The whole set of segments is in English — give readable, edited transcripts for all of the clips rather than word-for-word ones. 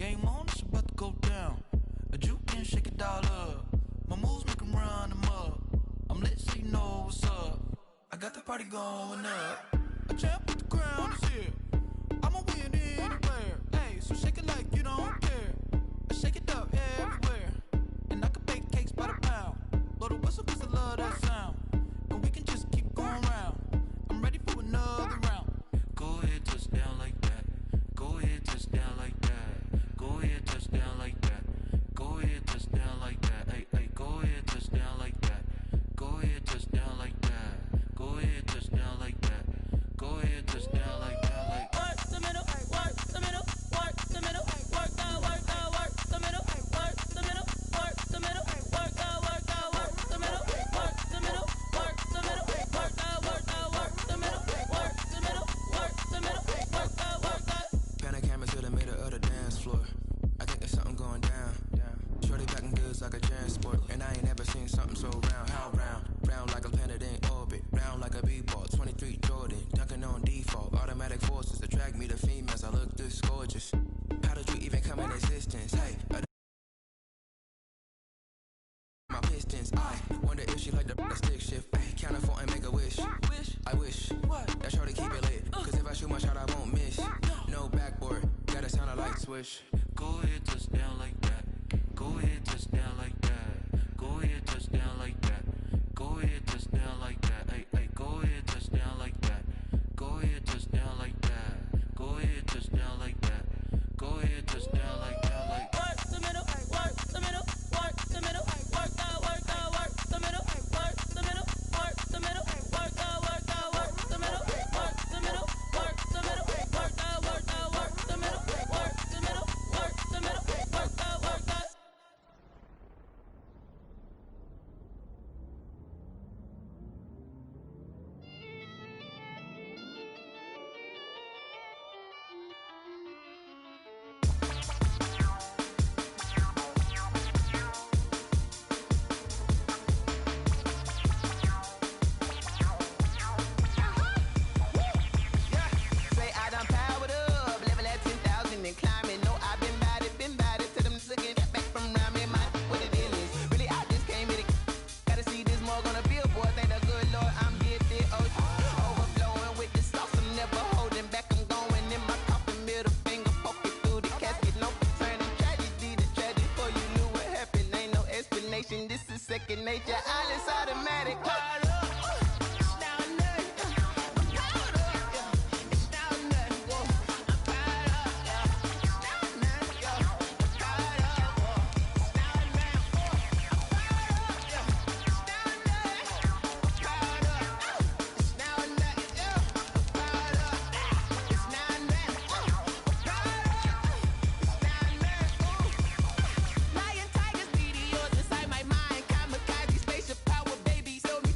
Game on, it's about to go down. A juke can shake it all up. My moves make 'em run them up. I'm lit so you know what's up. I got the party going up. A champ with the crown is here. I'ma win anywhere. Hey, so shake it like you don't care. I shake it up everywhere. And I can bake cakes by the pound. Blow the whistle 'cause I love that sound. And we can just keep going round. I'm ready for another round. Go ahead, touch down like that. Go ahead, touch down like that. Go ahead, touch down like that. Go ahead, touch down like that. Hey, hey, go ahead, touch down like that. Go ahead, touch down like that. Go ahead, touch down like that. Go ahead, touch down like that. Like work the middle, work the middle, work the middle, work the middle, work the middle, work the middle, work the middle, work the middle, work the middle, work the middle, work the middle, work the middle, work the. Pan a camera to the middle of the dance floor. I think there's something going down. Shorty packing goods like a transport, and I ain't never seen something so round. How round? Round like a planet in orbit, round like a b-ball. 23 Jordan, dunking on default. Automatic forces attract me to females. I look this gorgeous. How did you even come in existence? Hey, my pistons. I wonder if she like the stick shift. Ay, count a 4 and make a wish. I wish that shorty keep it lit. Cause if I shoot my shot, I won't miss. No backboard, gotta sound a light switch. Go ahead, touch down like that. Go ahead, touch down like that. Go ahead, touch down like that. Go ahead, touch down like that. Hey, hey, go ahead, touch down like that. Go ahead, touch down like that. Go ahead, touch down like that. Go ahead, touch down like that. Like work the middle, work the middle, work the middle, work the middle, work the middle, work the middle, work the middle, work the middle, work the middle, work the middle, work the middle, work the middle, work the middle, work the middle, work the. This is second nature, all is automatic. Lion, tigers, meteors inside my mind. Kamikaze, spaceship power, baby. Show me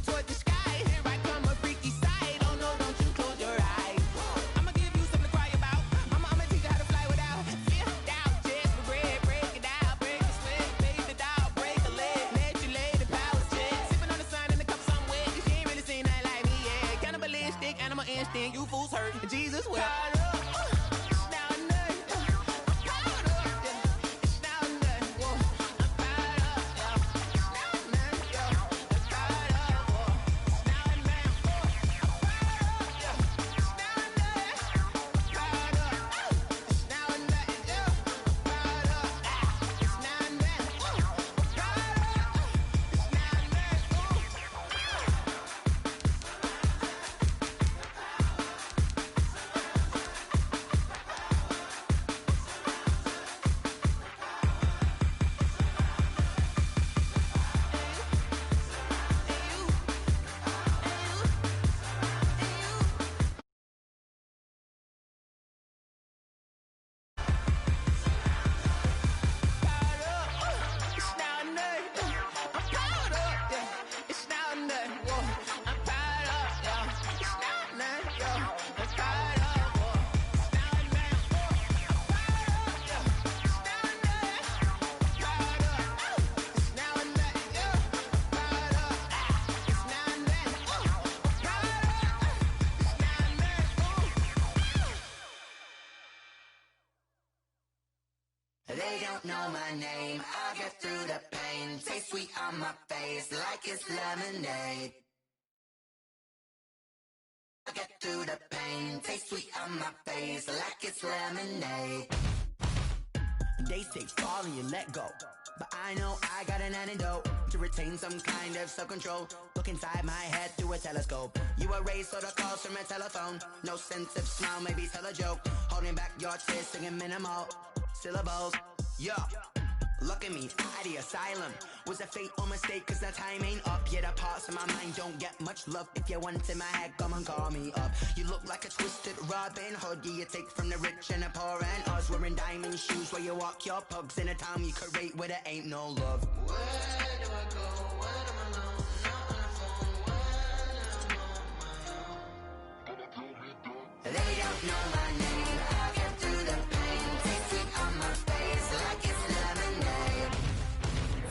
They don't know my name, I'll get through the pain. Taste sweet on my face like it's lemonade. I'll get through the pain. Taste sweet on my face like it's lemonade. They say fall and you let go, but I know I got an antidote to retain some kind of self-control. Look inside my head through a telescope. You erase all the calls from a telephone. No sense of smile, maybe tell a joke. Holding back your tears, singing minimal syllables. Yeah, look at me, out the asylum. Was a fate or mistake, cause the time ain't up. Yeah, the parts of my mind don't get much love. If you want in my head, come and call me up. You look like a twisted Robin Hood. Yeah, you take from the rich and the poor and us. Wearing diamond shoes where you walk your pugs. In a town you create where there ain't no love. Where do I go when I'm alone? Not on the phone when I'm on my own. They don't know my name, I'll get through the pain. Taste sweet on my face like it's lemonade.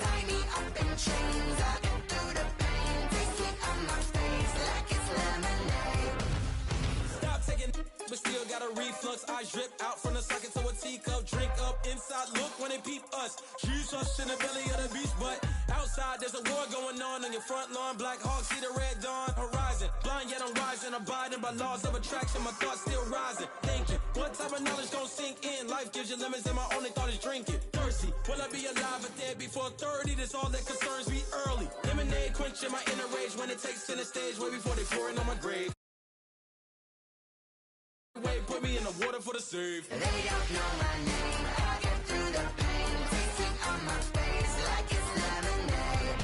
Tie me up in chains, I'll get through the pain. Taste sweet on my face like it's lemonade. Stop taking, but still got a reflux. Eyes drip out from the socket to a teacup. Drink up inside, look when they peep us. Shoes us in the belly of the beast, but outside there's a war going on your front lawn. Black Hawk see the red dawn horizon. Blind yet I'm rising, abiding by laws of attraction. My thoughts still rising, thinking what type of knowledge gon' sink in? Life gives you lemons and my only thought is drinking. Thirsty, will I be alive or dead before 30? That's all that concerns me early. Lemonade quenching my inner rage when it takes center stage way before they pour it on my grave. Put me in the water for the save. They don't know my name, I'll get through the pain. Taste sweet on my face like it's lemonade.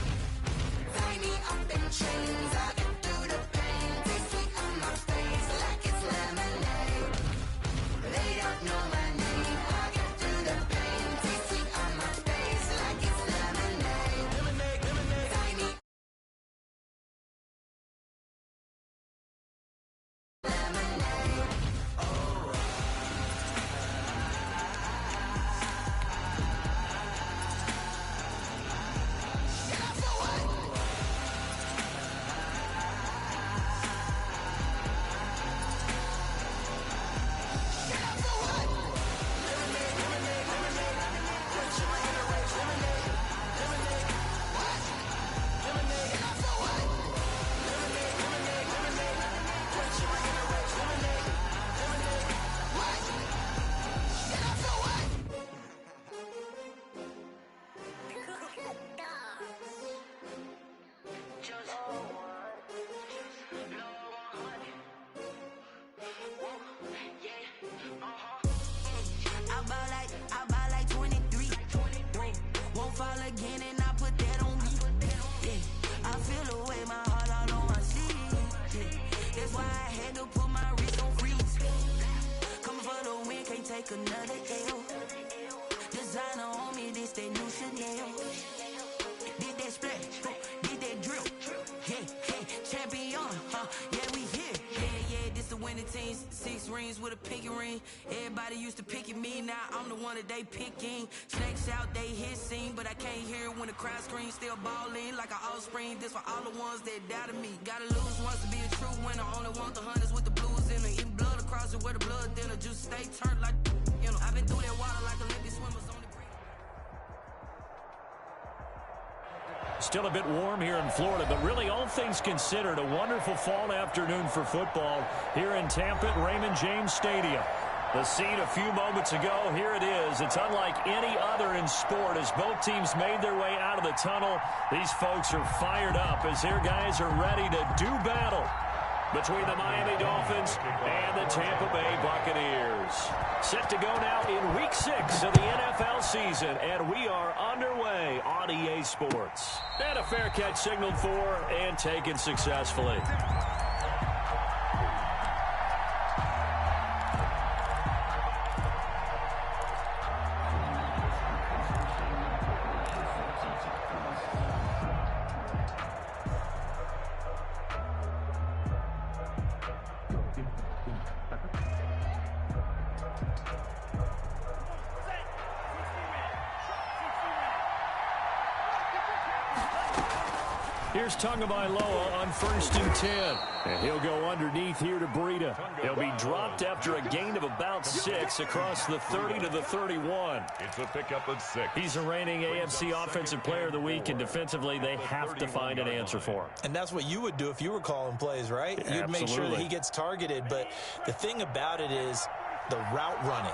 Tie me up in chains, I'll get through the pain. Taste sweet on my face like it's lemonade. They don't know my name, I'll get through the pain. Taste sweet on my face like it's lemonade. Lemonade, lemonade. Tie me lemonade. I buy like 23. Won't fall again and I put that on me. Yeah, I feel the way my heart all on my sleeve. Yeah, that's why I had to put my wrist on freeze. Coming for the win, can't take another L. Designer on me, this that new Chanel. Did that split, did that drill. Yeah, champion, yeah, we here. Yeah, this the winning team. 6 rings with a pinky ring. Everybody used to pick at me, now I'm the one that they picking. Snakes out, they hit scene, but I can't hear it when the crowd screams. Still balling like an offspring. This for all the ones that doubted me. Gotta lose once to be a true winner. Only want the hunters with the blues in it. Eating blood across it where the blood dinner. Juice stay turned like, you know. I've been through that water like Olympic swimmers on the green. Still a bit warm here in Florida, but really all things considered, a wonderful fall afternoon for football here in Tampa at Raymond James Stadium. The scene a few moments ago, here it is. It's unlike any other in sport as both teams made their way out of the tunnel. These folks are fired up as their guys are ready to do battle between the Miami Dolphins and the Tampa Bay Buccaneers. Set to go now in Week 6 of the NFL season, and we are underway on EA Sports. And a fair catch signaled for and taken successfully. Here's Tagovailoa on 1st and 10. And he'll go underneath here to Breida. He'll be dropped after a gain of about 6 across the 30 to the 31. It's a pickup of 6. He's the reigning AFC Offensive Player of the Week, and defensively they have to find an answer for him. And that's what you would do if you were calling plays, right? Yeah, you'd make sure that he gets targeted. But the thing about it is the route running.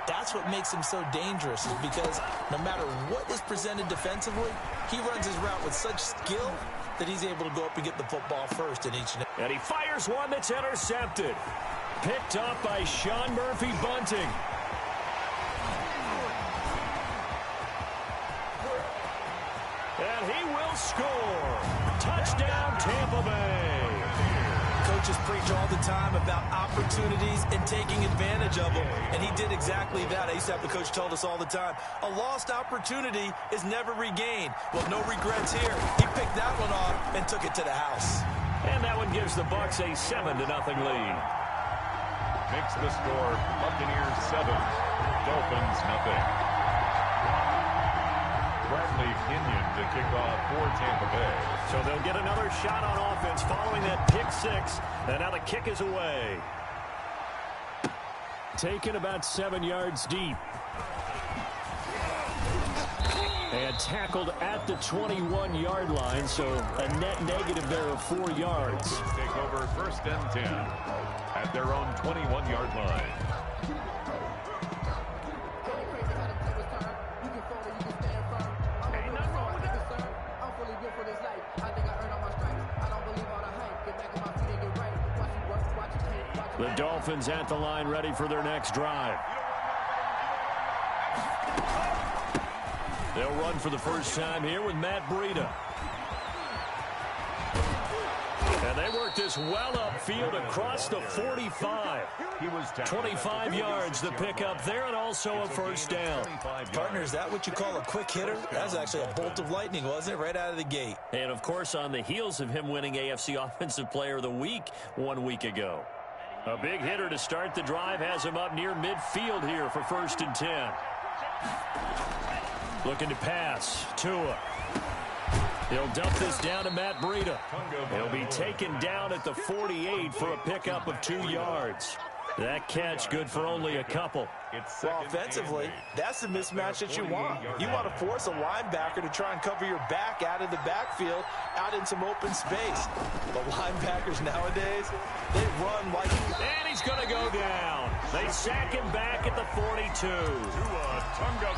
That's what makes him so dangerous, is because no matter what is presented defensively, he runs his route with such skill that he's able to go up and get the football first in each. And he fires one that's intercepted. Picked up by Sean Murphy-Bunting. And he will score. Touchdown, Tampa Bay. Coaches preach all the time about opportunities and taking advantage of them, and he did exactly that. I used to have the coach told us all the time, a lost opportunity is never regained. Well, no regrets here. He picked that one off and took it to the house. And that one gives the Bucs a 7-0 lead. Makes the score Buccaneers 7, Dolphins nothing. Bradley Pinion to kick off for Tampa Bay. So they'll get another shot on offense following that pick 6. And now the kick is away. Taken about 7 yards deep. And tackled at the 21-yard line, so a net negative there of 4 yards. Take over 1st and 10 at their own 21-yard line. The Dolphins at the line, ready for their next drive. They'll run for the first time here with Matt Breida. And they work this well upfield across the 45. 25 yards the pickup there, and also a first down. Partner, is that what you call a quick hitter? That was actually a bolt of lightning, wasn't it? Right out of the gate. And, of course, on the heels of him winning AFC Offensive Player of the Week 1 week ago. A big hitter to start the drive has him up near midfield here for 1st and 10. Looking to pass. Tua. He'll dump this down to Matt Breida. He'll be taken down at the 48 for a pickup of 2 yards. That catch good for only a couple. Well, offensively, that's the mismatch that you want. You want to force a linebacker to try and cover your back out of the backfield, out in some open space. The linebackers nowadays, they run like... And he's going to go down. They sack him back at the 42.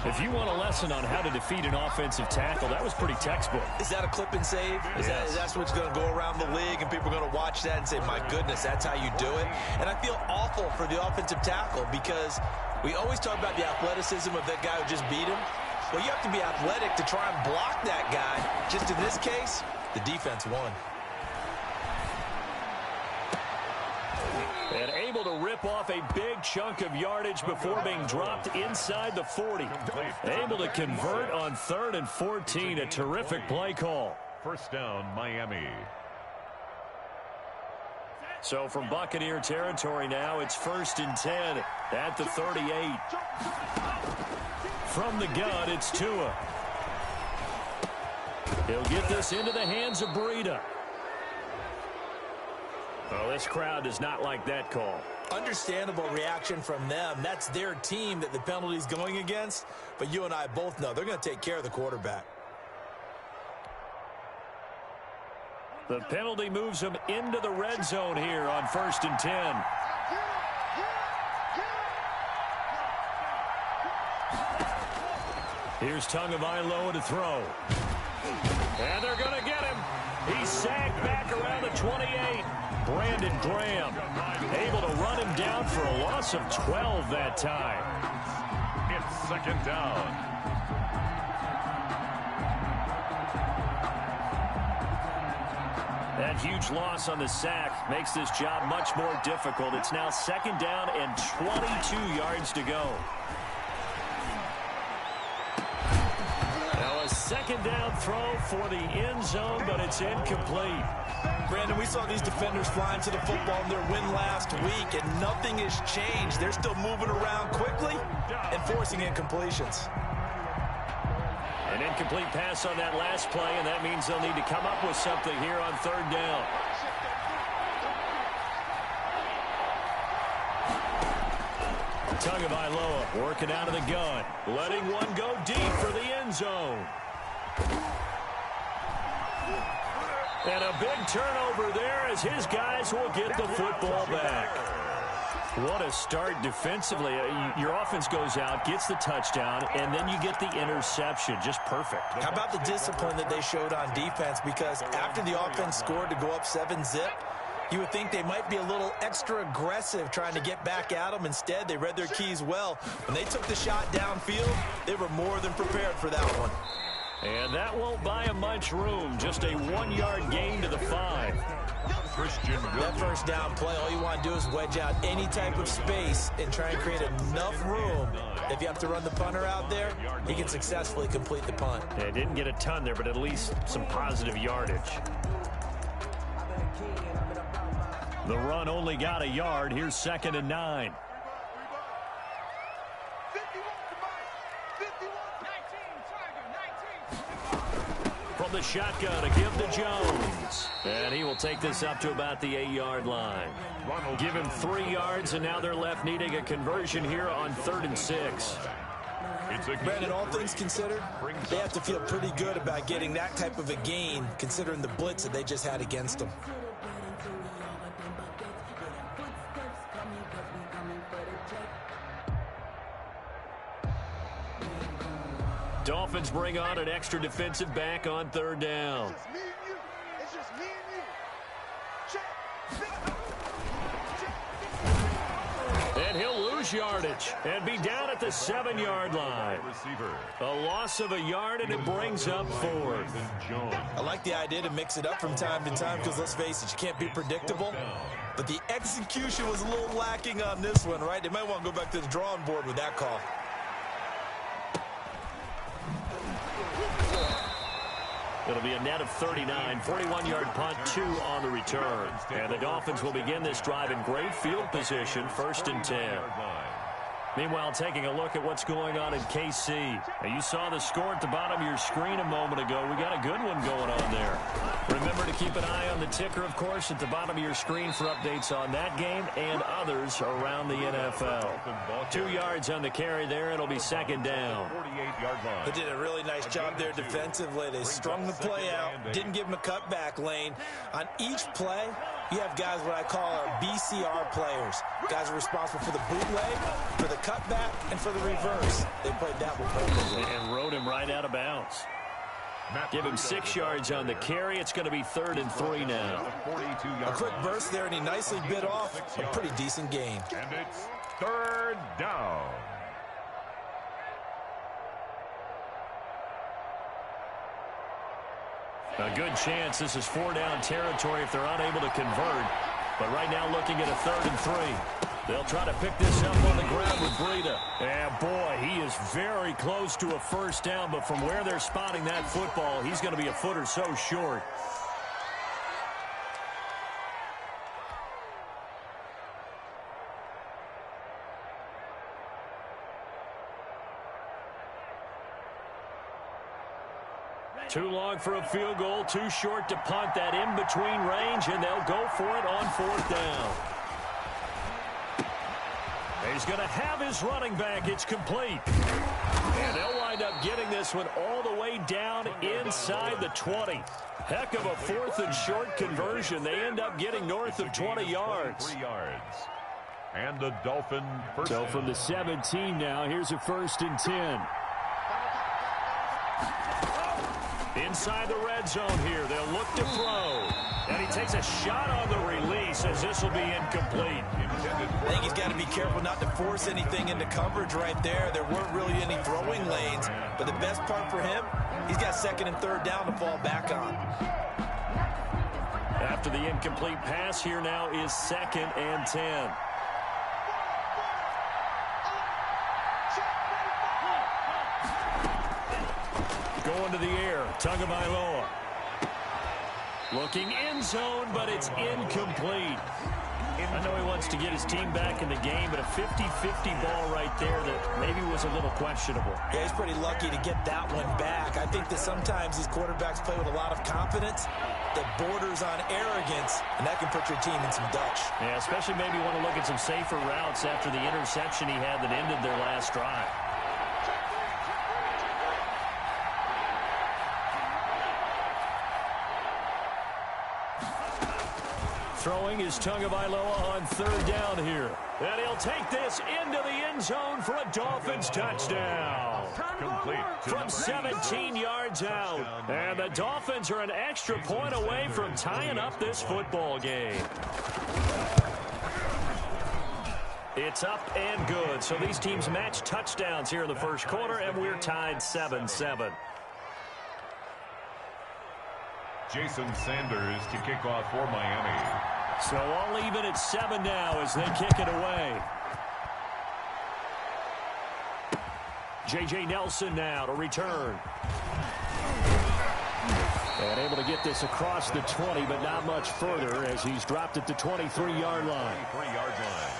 If you want a lesson on how to defeat an offensive tackle, that was pretty textbook. Is that a clip and save? That's what's going to go around the league, and people are going to watch that and say, my goodness, that's how you do it? And I feel awful for the offensive tackle, because we always talk about the athleticism of that guy who just beat him. Well, you have to be athletic to try and block that guy. Just in this case, the defense won. And able to rip off a big chunk of yardage before being dropped inside the 40. Able to convert on 3rd and 14. A terrific play call. First down, Miami. So from Buccaneer territory now, it's 1st and 10 at the 38. From the gun, it's Tua. He'll get this into the hands of Breida. Well, this crowd does not like that call. Understandable reaction from them. That's their team that the penalty's going against. But you and I both know they're going to take care of the quarterback. The penalty moves them into the red zone here on 1st and 10. Here's Tagovailoa to throw. And they're going to get him. He's sacked back around the 28. Brandon Graham able to run him down for a loss of 12 that time. It's 2nd down. That huge loss on the sack makes this job much more difficult. It's now 2nd down and 22 yards to go. Now a 2nd down throw for the end zone, but it's incomplete. Brandon, we saw these defenders flying to the football in their win last week, and nothing has changed. They're still moving around quickly and forcing incompletions. An incomplete pass on that last play, and that means they'll need to come up with something here on third down. Tagovailoa working out of the gun, letting one go deep for the end zone. And a big turnover there as his guys will get the football back. What a start defensively. Your offense goes out, gets the touchdown, and then you get the interception. Just perfect. How about the discipline that they showed on defense? Because after the offense scored to go up 7-zip, you would think they might be a little extra aggressive trying to get back at them. Instead, they read their keys well. When they took the shot downfield, they were more than prepared for that one. And that won't buy them much room. Just a 1-yard gain to the 5. That first down play, all you want to do is wedge out any type of space and try and create enough room. If you have to run the punter out there, he can successfully complete the punt. Yeah, didn't get a ton there, but at least some positive yardage. The run only got a yard. Here's 2nd and 9. From the shotgun, a give to Jones. And he will take this up to about the 8-yard line. Give him 3 yards, and now they're left needing a conversion here on 3rd and 6. Brandon, all things considered, they have to feel pretty good about getting that type of a gain, considering the blitz that they just had against them. Dolphins bring on an extra defensive back on 3rd down. It's just me and you. Check. And he'll lose yardage and be down at the 7-yard line. A loss of a yard, and it brings up 4th. I like the idea to mix it up from time to time because, let's face it, you can't be predictable. But the execution was a little lacking on this one, right? They might want to go back to the drawing board with that call. It'll be a net of 39, 41-yard punt, 2 on the return. And the Dolphins will begin this drive in great field position, 1st and 10. Meanwhile, taking a look at what's going on in KC. Now, you saw the score at the bottom of your screen a moment ago. We got a good one going on there. Remember to keep an eye on the ticker, of course, at the bottom of your screen for updates on that game and others around the NFL. 2 yards on the carry there. It'll be 2nd down. They did a really nice job there defensively. They strung the play out, didn't give him a cutback lane. On each play, you have guys what I call our BCR players. Guys are responsible for the bootleg, for the cutback, and for the reverse. They played that one perfectly. And rode him right out of bounds. Give him 6 yards on the carry. It's going to be 3rd and 3 now. A quick burst there, and he nicely bit off a pretty decent gain. And it's 3rd down. A good chance this is 4-down territory if they're unable to convert. But right now looking at a 3rd and 3. They'll try to pick this up on the ground with Breida. And boy, he is very close to a 1st down, but from where they're spotting that football, he's going to be a foot or so short. Too long for a field goal, too short to punt. That in-between range, and they'll go for it on 4th down. He's going to have his running back. It's complete. And they'll wind up getting this one all the way down inside the 20. Heck of a 4th and short conversion. They end up getting north of 20 yards. 3 yards. And the Dolphin first. So from the 17 now, here's a 1st and 10. Inside the red zone here, they'll look to throw. And he takes a shot on the release as this will be incomplete. I think he's got to be careful not to force anything into coverage right there. There weren't really any throwing lanes. But the best part for him, he's got 2nd and 3rd down to fall back on. After the incomplete pass, here now is 2nd and 10. Going to the air, Tagovailoa. Looking end zone, but it's incomplete. I know he wants to get his team back in the game, but a 50-50 ball right there that maybe was a little questionable. Yeah, he's pretty lucky to get that one back. I think that sometimes these quarterbacks play with a lot of confidence that borders on arrogance, and that can put your team in some Dutch. Yeah, especially maybe want to look at some safer routes after the interception he had that ended their last drive. Throwing is Tagovailoa on third down here. And he'll take this into the end zone for a Dolphins touchdown. Complete. From 17 yards out. And the Dolphins are an extra point away from tying up this football game. It's up and good. So these teams match touchdowns here in the first quarter, and we're tied 7-7. Jason Sanders to kick off for Miami. So all even at 7 now as they kick it away. J.J. Nelson now to return. And able to get this across the 20, but not much further as he's dropped at the 23-yard line. 23-yard line.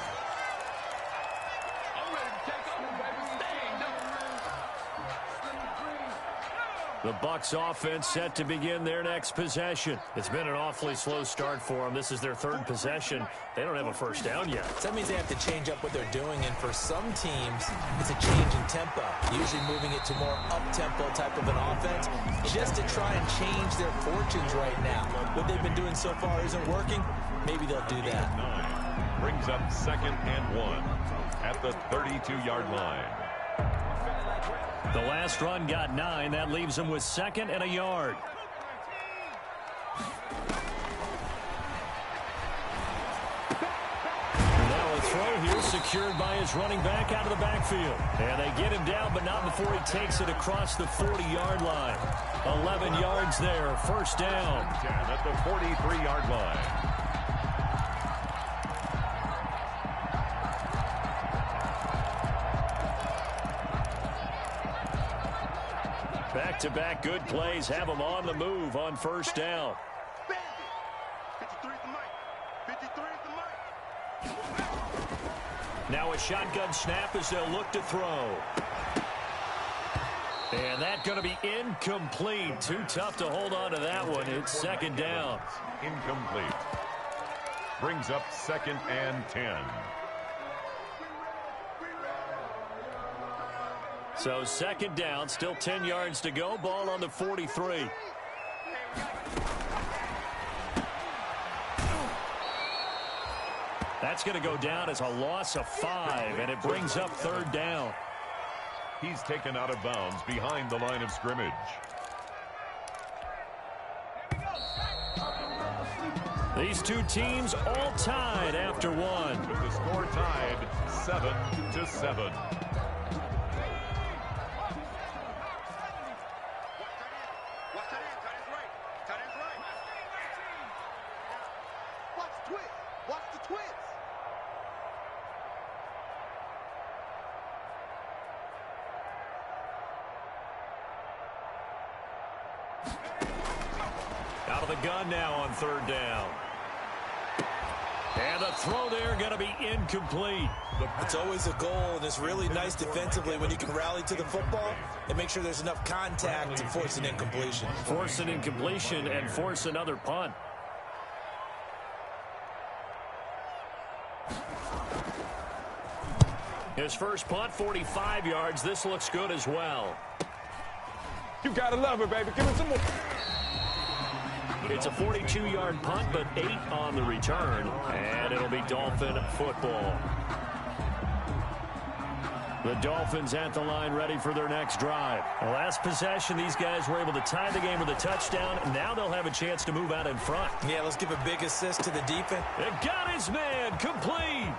The Bucs offense set to begin their next possession. It's been an awfully slow start for them. This is their third possession. They don't have a first down yet. So that means they have to change up what they're doing, and for some teams, it's a change in tempo, usually moving it to more up-tempo type of an offense, just to try and change their fortunes right now. What they've been doing so far isn't working. Maybe they'll do that. 9 brings up 2nd and 1 at the 32-yard line. The last run got 9. That leaves him with 2nd and a yard. Now a throw here secured by his running back out of the backfield. And they get him down, but not before he takes it across the 40-yard line. 11 yards there, first down. 10 at the 43-yard line. Back-to-back good plays have them on the move on first down. 53 is the mic. 53 is the mic. Now a shotgun snap as they'll look to throw. And that's going to be incomplete. Too tough to hold on to that one. It's 2nd down. Incomplete. Brings up 2nd and 10. So 2nd down, still 10 yards to go. Ball on the 43. That's going to go down as a loss of 5, and it brings up 3rd down. He's taken out of bounds behind the line of scrimmage. These two teams all tied after one. With the score tied 7-7. Out of the gun now on 3rd down. And the throw there going to be incomplete. It's always a goal, and it's really nice defensively when you can rally to the football and make sure there's enough contact to force an incompletion. Force an incompletion and force another punt. His first punt, 45 yards. This looks good as well. You gotta love it, baby. Give me some more. It's a 42-yard punt, but 8 on the return, and it'll be Dolphin football. The Dolphins at the line ready for their next drive. The last possession, these guys were able to tie the game with a touchdown. Now they'll have a chance to move out in front. Yeah, let's give a big assist to the defense. It got his man complete.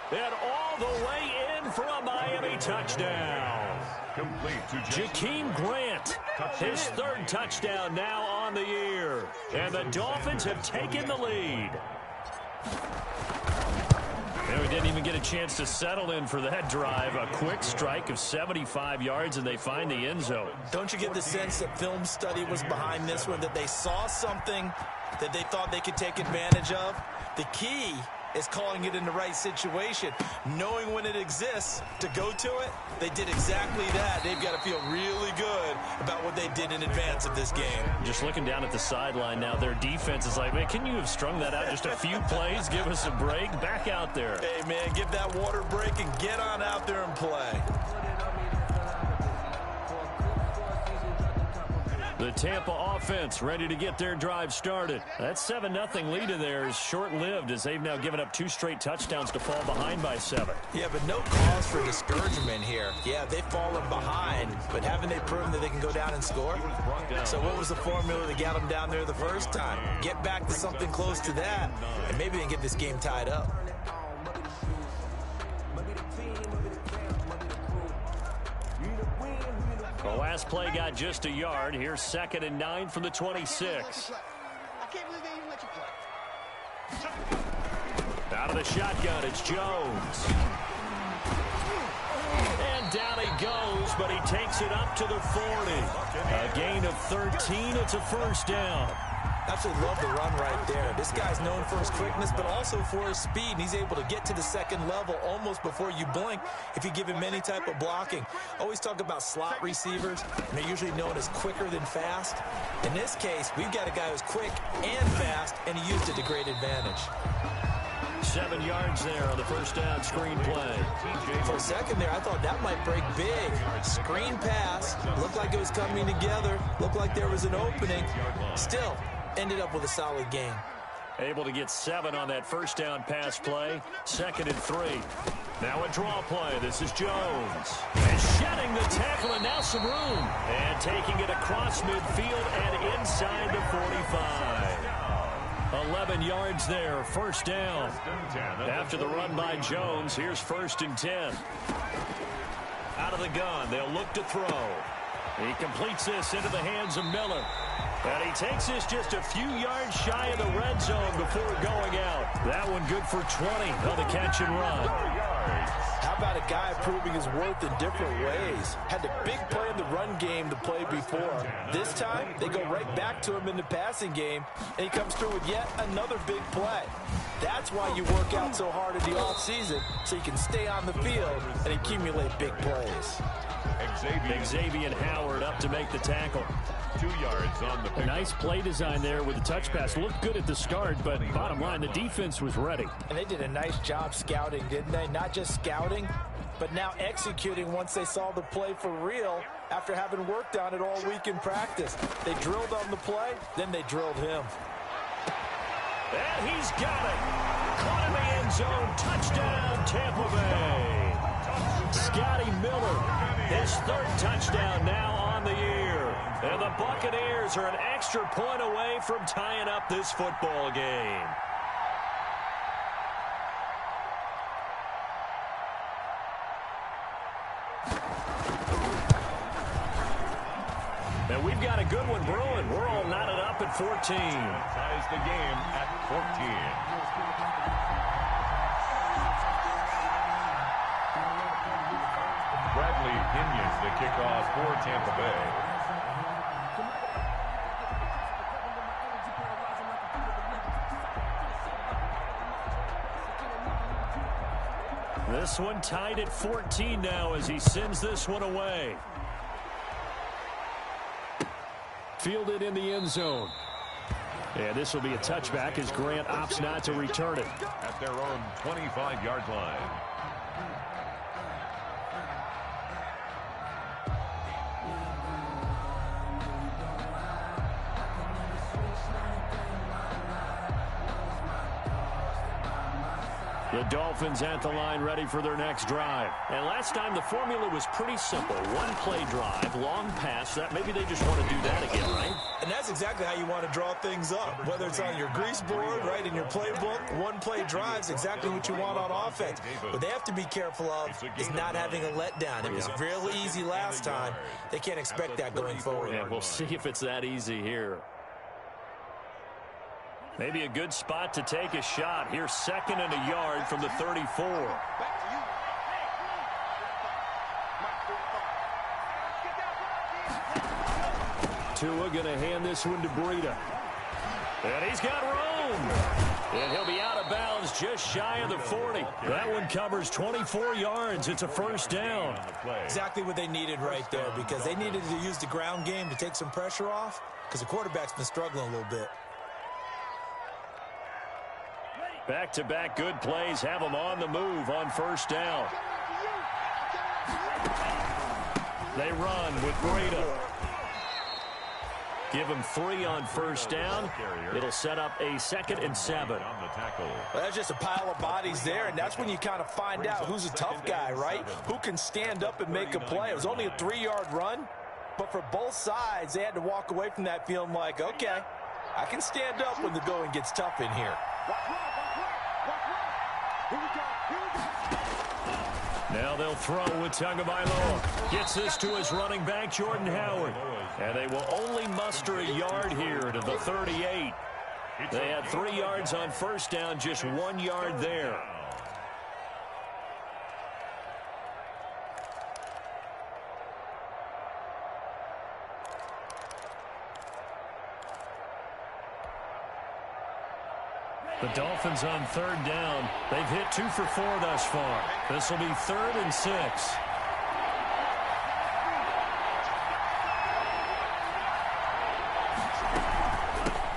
And all the way in for a Miami touchdown. Complete to Jakeem Grant, his 3rd touchdown now on the year. And the Dolphins have taken the lead. And we didn't even get a chance to settle in for that drive. A quick strike of 75 yards, and they find the end zone. Don't you get the sense that film study was behind this one, that they saw something that they thought they could take advantage of. The key is calling it in the right situation, knowing when it exists to go to it. They did exactly that. They've got to feel really good about what they did in advance of this game. Just looking down at the sideline now, their defense is like, man, can you have strung that out just a few plays? Give us a break. Back out there. Hey, man, give that water break and get on out there and play. The Tampa offense ready to get their drive started. That 7-0 lead in there is short-lived as they've now given up 2 straight touchdowns to fall behind by 7. Yeah, but no cause for discouragement here. Yeah, they've fallen behind, but haven't they proven that they can go down and score? So what was the formula that got them down there the first time? Get back to something close to that, and maybe they can get this game tied up. The last play got just a yard. Here's 2nd and 9 from the 26. I can't believe they even let you play. Out of the shotgun, it's Jones. And down he goes, but he takes it up to the 40. A gain of 13. It's a first down. Absolutely love the run right there. This guy's known for his quickness, but also for his speed. And he's able to get to the second level almost before you blink if you give him any type of blocking. Always talk about slot receivers, and they're usually known as quicker than fast. In this case, we've got a guy who's quick and fast, and he used it to great advantage. 7 yards there on the first down screen play. For a second there, I thought that might break big. Screen pass. Looked like it was coming together. Looked like there was an opening. Still, ended up with a solid game. Able to get 7 on that first down pass play. 2nd and 3. Now a draw play. This is Jones. And shedding the tackle, and now some room. And taking it across midfield and inside the 45. 11 yards there, first down. After the run by Jones, here's 1st and 10. Out of the gun, they'll look to throw. He completes this into the hands of Miller. And he takes this just a few yards shy of the red zone before going out. That one good for 20 on the catch and run. How about a guy proving his worth in different ways? Had the big play in the run game the play before. This time, they go right back to him in the passing game, and he comes through with yet another big play. That's why you work out so hard in the offseason, so you can stay on the field and accumulate big plays. Xavier Howard up to make the tackle. 2 yards on the pick. A nice play design there with the touch pass. Looked good at the start, but bottom line, the defense was ready. And they did a nice job scouting, didn't they? Not just scouting, but now executing once they saw the play for real after having worked on it all week in practice. They drilled on the play, then they drilled him. And he's got it. Caught in the end zone. Touchdown, Tampa Bay. Scotty Miller, his 3rd touchdown now on the year. And the Buccaneers are an extra point away from tying up this football game. And we've got a good one brewing. We're all knotted up at 14. Ties the game at 14. Bradley Pinions the kickoff for Tampa Bay. This one tied at 14 now as he sends this one away. Fielded in the end zone. And this will be a touchback as Grant opts not to return it. At their own 25-yard line. The Dolphins at the line ready for their next drive. And last time the formula was pretty simple. One play drive, long pass. That maybe they just want to do that again, right? And that's exactly how you want to draw things up. Whether it's on your grease board, right, in your playbook, one play drive's exactly what you want on offense. What they have to be careful of is not having a letdown. It was real easy last time. They can't expect that going forward. Yeah, we'll see if it's that easy here. Maybe a good spot to take a shot. Here's 2nd and a yard from the 34. Tua going to hand this one to Breida. And he's got room. And he'll be out of bounds just shy of the 40. That one covers 24 yards. It's a first down. Exactly what they needed right there, because they needed to use the ground game to take some pressure off, because the quarterback's been struggling a little bit. Back-to-back good plays have them on the move on first down. They run with Breida. Give him 3 on first down. It'll set up a 2nd and 7. Well, that's just a pile of bodies there, and that's when you kind of find out who's a tough guy, right? Who can stand up and make a play. It was only a 3-yard run, but for both sides, they had to walk away from that feeling like, okay, I can stand up when the going gets tough in here. Now they'll throw with Tagovailoa. Gets this to his running back, Jordan Howard. And they will only muster a yard here to the 38. They had 3 yards on first down, just 1 yard there. The Dolphins on 3rd down. They've hit 2 for 4 thus far. This will be 3rd and 6.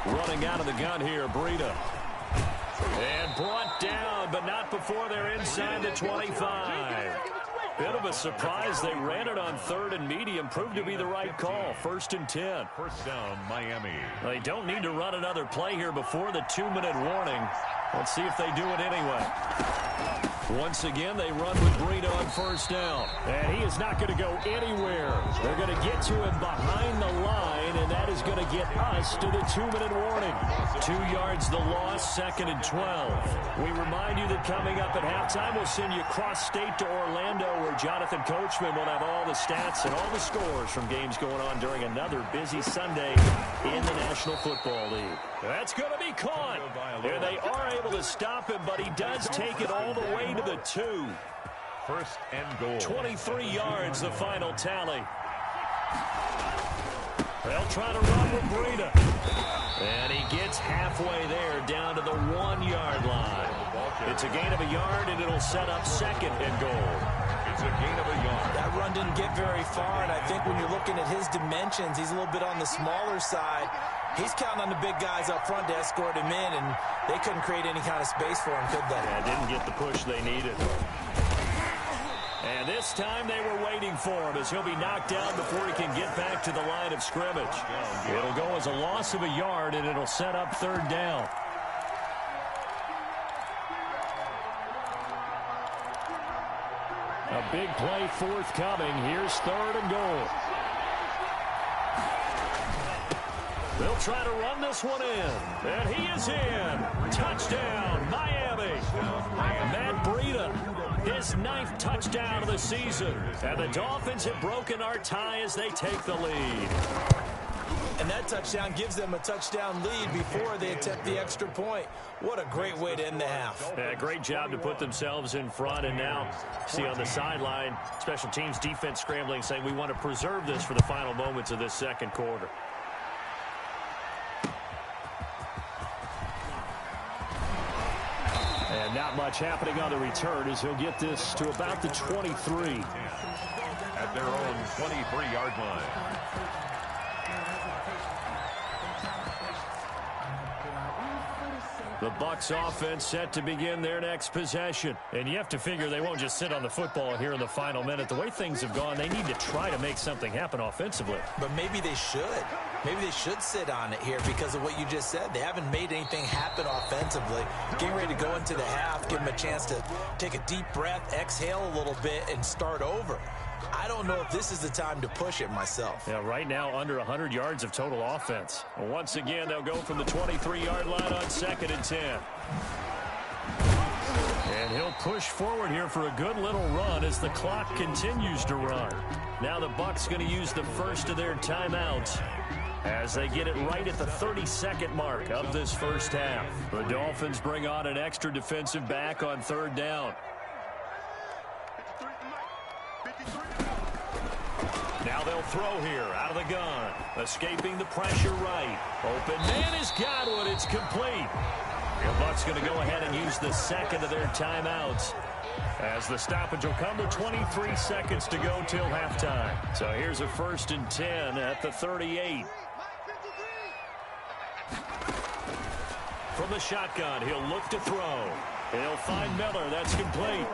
Running out of the gun here, Breida. And brought down, but not before they're inside the 25. Bit of a surprise. They ran it on 3rd and medium. Proved to be the right call. 1st and 10. First down, Miami. They don't need to run another play here before the 2-minute warning. Let's see if they do it anyway. Once again, they run with Breida on first down. And he is not going to go anywhere. They're going to get to him behind the line, and that is going to get us to the 2-minute warning. 2 yards the loss, 2nd and 12. We remind you that coming up at halftime, we'll send you cross-state to Orlando, where Jonathan Coachman will have all the stats and all the scores from games going on during another busy Sunday in the National Football League. That's going to be caught. And they are able to stop him, but he does take it all the way to the 2. First and goal. 23 yards, the final tally. They'll try to run with Breida. And he gets halfway there, down to the 1-yard line. It's a gain of a yard, and it'll set up 2nd and goal. It's a gain of a yard. That run didn't get very far, and I think when you're looking at his dimensions, he's a little bit on the smaller side. He's counting on the big guys up front to escort him in, and they couldn't create any kind of space for him, could they? Yeah, didn't get the push they needed. And this time they were waiting for him, as he'll be knocked down before he can get back to the line of scrimmage. It'll go as a loss of a yard, and it'll set up 3rd down. A big play forthcoming. Here's 3rd and goal. They'll try to run this one in. And he is in. Touchdown, Miami. Matt Breida, his 9th touchdown of the season. And the Dolphins have broken our tie as they take the lead. And that touchdown gives them a touchdown lead before they attempt the extra point. What a great way to end the half. Yeah, great job to put themselves in front. And now, see on the sideline, special teams defense scrambling, saying we want to preserve this for the final moments of this 2nd quarter. And not much happening on the return as he'll get this to about the 23. At their own 23-yard line. The Bucs offense set to begin their next possession. And you have to figure they won't just sit on the football here in the final minute. The way things have gone, they need to try to make something happen offensively. But maybe they should. Maybe they should sit on it here because of what you just said. They haven't made anything happen offensively. Getting ready to go into the half, give them a chance to take a deep breath, exhale a little bit, and start over. I don't know if this is the time to push it myself. Yeah, right now under 100 yards of total offense. Once again, they'll go from the 23-yard line on 2nd and 10. And he'll push forward here for a good little run as the clock continues to run. Now the Bucs going to use the first of their timeouts as they get it right at the 32nd mark of this first half. The Dolphins bring on an extra defensive back on 3rd down. Now they'll throw here out of the gun. Escaping the pressure right. Open man is Godwin. It's complete. The Bucs going to go ahead and use the second of their timeouts, as the stoppage will come to 23 seconds to go till halftime. So here's a 1st and 10 at the 38. From the shotgun, he'll look to throw. He'll find Miller. That's complete.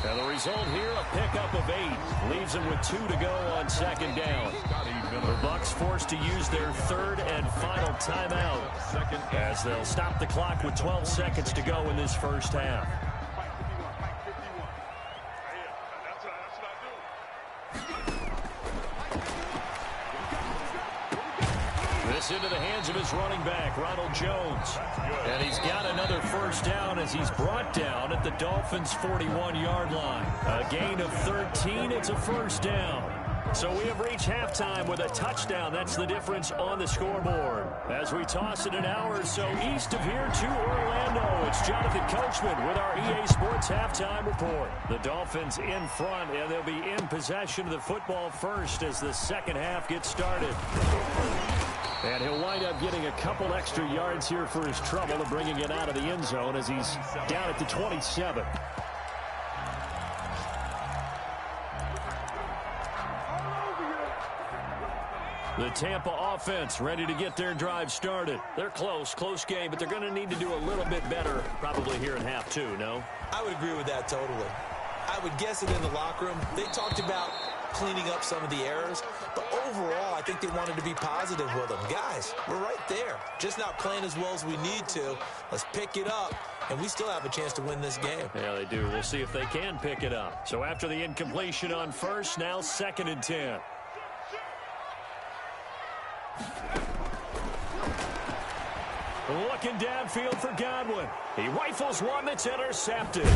And the result here, a pickup of 8. Leaves him with 2 to go on 2nd down. The Bucs forced to use their 3rd and final timeout, as they'll stop the clock with 12 seconds to go in this first half. This into the hands of his running back, Ronald Jones. And he's got another 1st down as he's brought down at the Dolphins' 41-yard line. A gain of 13, it's a 1st down. So we have reached halftime with a touchdown. That's the difference on the scoreboard. As we toss it an hour or so east of here to Orlando, it's Jonathan Coachman with our EA Sports Halftime Report. The Dolphins in front, and they'll be in possession of the football first as the second half gets started. And he'll wind up getting a couple extra yards here for his trouble of bringing it out of the end zone as he's down at the 27. The Tampa offense ready to get their drive started. They're close game, but they're going to need to do a little bit better probably here in half 2, no? I would agree with that totally. I would guess it in the locker room. They talked about cleaning up some of the errors, but overall, I think they wanted to be positive with them. Guys, we're right there. Just not playing as well as we need to. Let's pick it up, and we still have a chance to win this game. Yeah, they do. We'll see if they can pick it up. So after the incompletion on 1st, now 2nd and 10. Looking downfield for Godwin. He rifles one that's intercepted.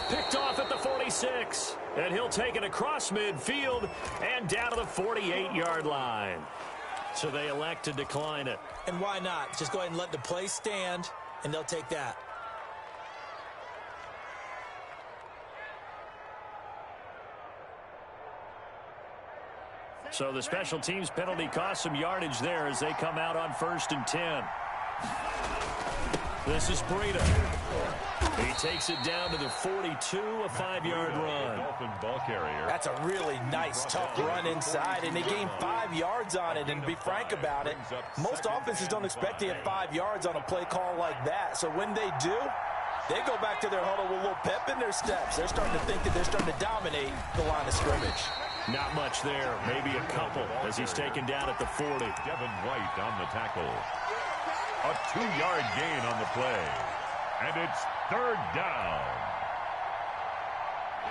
Picked off at the 46. And he'll take it across midfield and down to the 48-yard line. So they elect to decline it. And why not? Just go ahead and let the play stand, and they'll take that. So the special teams penalty cost some yardage there as they come out on 1st and 10. This is Breida. He takes it down to the 42, a 5-yard run. Ball carrier. That's a really nice, tough run inside, and they gained 5 yards on it. And to be frank about it, most offenses don't expect to get 5 yards on a play call like that. So when they do, they go back to their huddle with a little pep in their steps. They're starting to think that they're starting to dominate the line of scrimmage. Not much there, maybe a couple, as he's taken down at the 40. Devin White on the tackle. A 2-yard gain on the play. And it's 3rd down.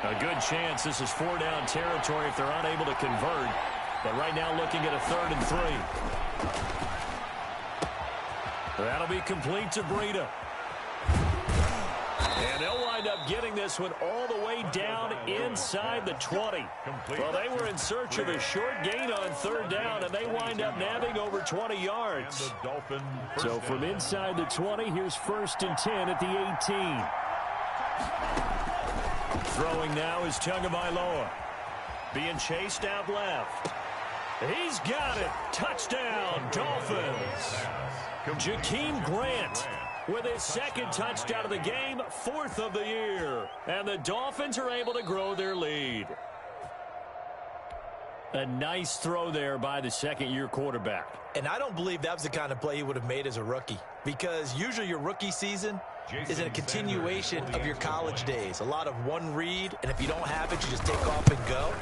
A good chance this is 4-down territory if they're unable to convert. But right now looking at a 3rd and 3. That'll be complete to Breida. And they'll wind up getting this one all the way down inside the 20. Well, they were in search of a short gain on 3rd down, and they wind up nabbing over 20 yards. So from inside the 20, here's 1st and 10 at the 18. Throwing now is Tagovailoa. Being chased out left. He's got it. Touchdown, Dolphins. Jakeem Grant with his 2nd touchdown of the game, 4th of the year. And the Dolphins are able to grow their lead. A nice throw there by the 2nd-year quarterback. And I don't believe that was the kind of play he would have made as a rookie, because usually your rookie season is a continuation of your college days. A lot of one read, and if you don't have it, you just take off and go.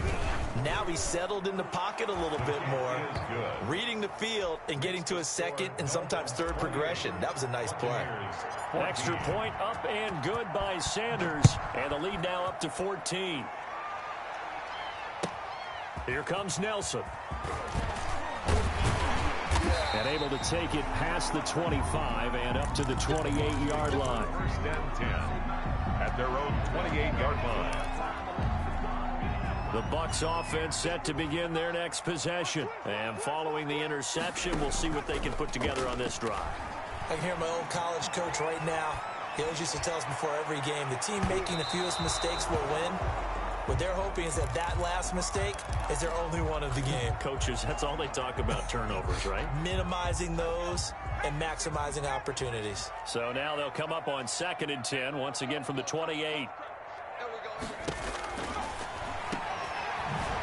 Now he's settled in the pocket a little bit more, reading the field and getting to his 2nd and sometimes 3rd progression. That was a nice play. Extra point up and good by Sanders, and the lead now up to 14. Here comes Nelson. And able to take it past the 25 and up to the 28-yard line. 1st and 10 at their own 28-yard line. The Bucs offense set to begin their next possession. And following the interception, we'll see what they can put together on this drive. I can hear my old college coach right now. He always used to tell us before every game, the team making the fewest mistakes will win. What they're hoping is that that last mistake is their only one of the game. Coaches, that's all they talk about, turnovers, right? Minimizing those and maximizing opportunities. So now they'll come up on 2nd and 10, once again from the 28.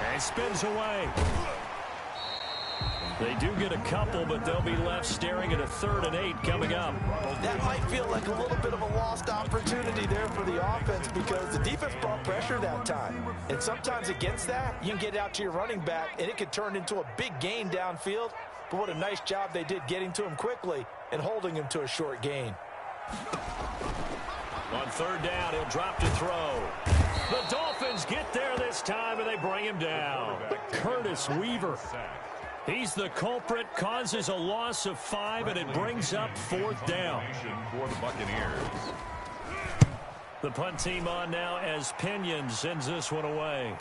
And spins away. They do get a couple, but they'll be left staring at a 3rd and 8 coming up. That might feel like a little bit of a lost opportunity there for the offense because the defense brought pressure that time. And sometimes against that, you can get out to your running back, and it could turn into a big gain downfield. But what a nice job they did getting to him quickly and holding him to a short gain. On 3rd down, he'll drop to throw. The Dolphins get there this time, and they bring him down. Curtis Weaver. He's the culprit, causes a loss of 5, and it brings up 4th down. For the Buccaneers. The punt team on now as Pinion sends this one away.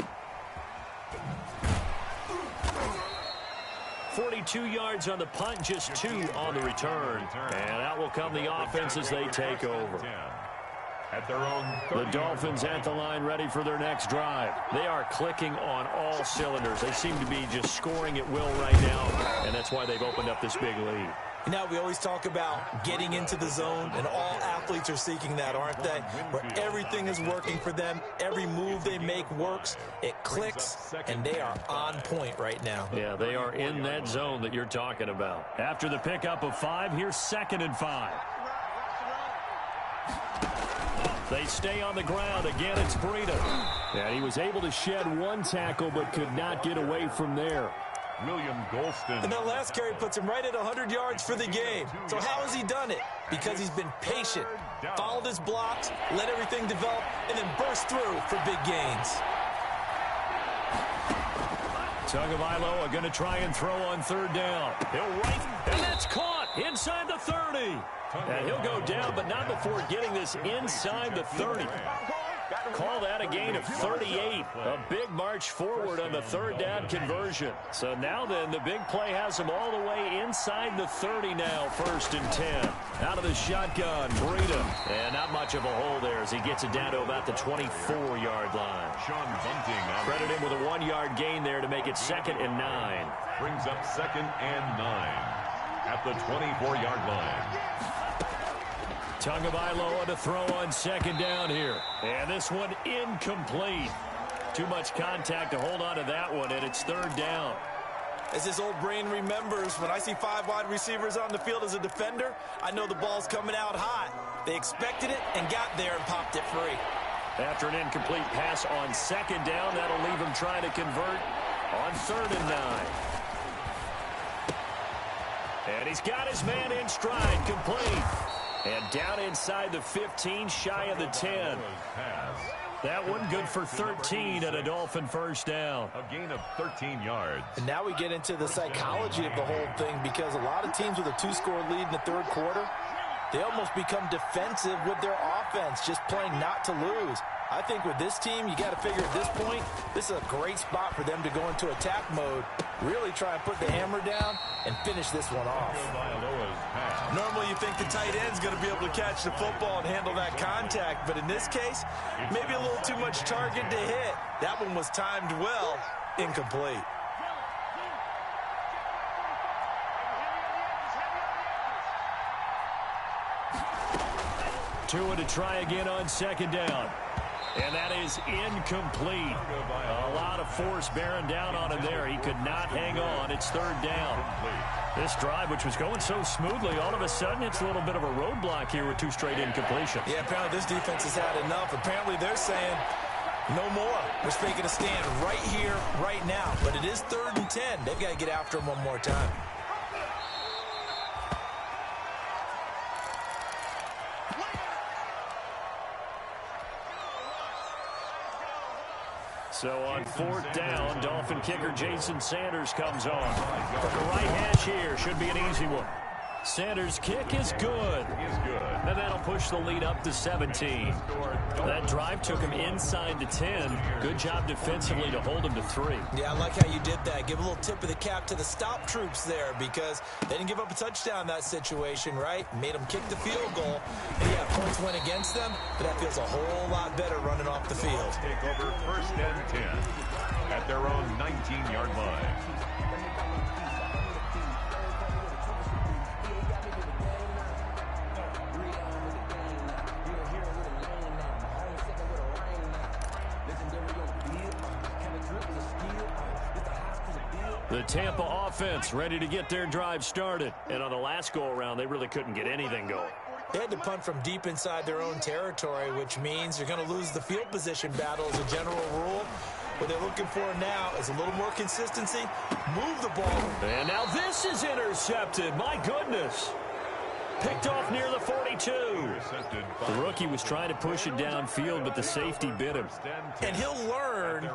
42 yards on the punt, just 2 on the return. And out will come the offense as they take over. At their own the Dolphins at the line ready for their next drive. They are clicking on all cylinders. They seem to be just scoring at will right now, and that's why they've opened up this big lead. Now, we always talk about getting into the zone, and all athletes are seeking that, aren't they? Where everything is working for them. Every move they make works. It clicks, and they are on point right now. Yeah, they are in that zone that you're talking about. After the pickup of 5, here's 2nd and 5. They stay on the ground. Again, it's Breida. And he was able to shed 1 tackle but could not get away from there. William Golston. And that last carry puts him right at 100 yards for the game. So how has he done it? Because he's been patient, followed his blocks, let everything develop, and then burst through for big gains. Tagovailoa going to try and throw on 3rd down. He'll right, and that's caught inside the 30. And he'll go down, but not before getting this inside the 30. Call that a gain of 38. A big march forward on the 3rd down conversion. So now then, the big play has him all the way inside the 30 now, 1st and 10. Out of the shotgun, Breida. And not much of a hole there as he gets it down to about the 24-yard line. Sean Bunting. Credit him with a 1-yard gain there to make it 2nd and 9. Brings up 2nd and 9 at the 24-yard line. Tagovailoa to throw on 2nd down here. And this one incomplete. Too much contact to hold on to that one, and it's 3rd down. As his old brain remembers, when I see 5 wide receivers on the field as a defender, I know the ball's coming out hot. They expected it and got there and popped it free. After an incomplete pass on 2nd down, that'll leave him trying to convert on 3rd and 9. And he's got his man in stride, complete. And down inside the 15, shy of the 10. That one good for 13 and a Dolphin 1st down. A gain of 13 yards. And now we get into the psychology of the whole thing because a lot of teams with a 2-score lead in the 3rd quarter, they almost become defensive with their offense, just playing not to lose. I think with this team, you got to figure at this point, this is a great spot for them to go into attack mode, really try and put the hammer down and finish this one off. Normally you think the tight end's going to be able to catch the football and handle that contact, but in this case, maybe a little too much target to hit. That one was timed well, incomplete. Tua to try again on 2nd down. And that is incomplete. A lot of force bearing down on him there. He could not hang on. It's 3rd down. This drive, which was going so smoothly, all of a sudden it's a little bit of a roadblock here with 2 straight incompletions. Yeah, apparently this defense has had enough. Apparently they're saying no more. We're making a stand right here, right now. But it is 3rd and 10. They've got to get after him one more time. So on 4th down, Dolphin kicker Jason Sanders comes on. From the right hash here, should be an easy one. Sanders' kick is good. And that'll push the lead up to 17. That drive took him inside the 10. Good job defensively to hold him to 3. Yeah, I like how you did that. Give a little tip of the cap to the stop troops there because they didn't give up a touchdown in that situation, right? Made them kick the field goal. And yeah, points went against them, but that feels a whole lot better running off the field. Take over 1st and 10 at their own 19-yard line. The Tampa offense ready to get their drive started. And on the last go-around, they really couldn't get anything going. They had to punt from deep inside their own territory, which means you're going to lose the field position battle as a general rule. What they're looking for now is a little more consistency. Move the ball. And now this is intercepted. My goodness. Picked off near the 42. The rookie was trying to push it downfield, but the safety bit him. And he'll learn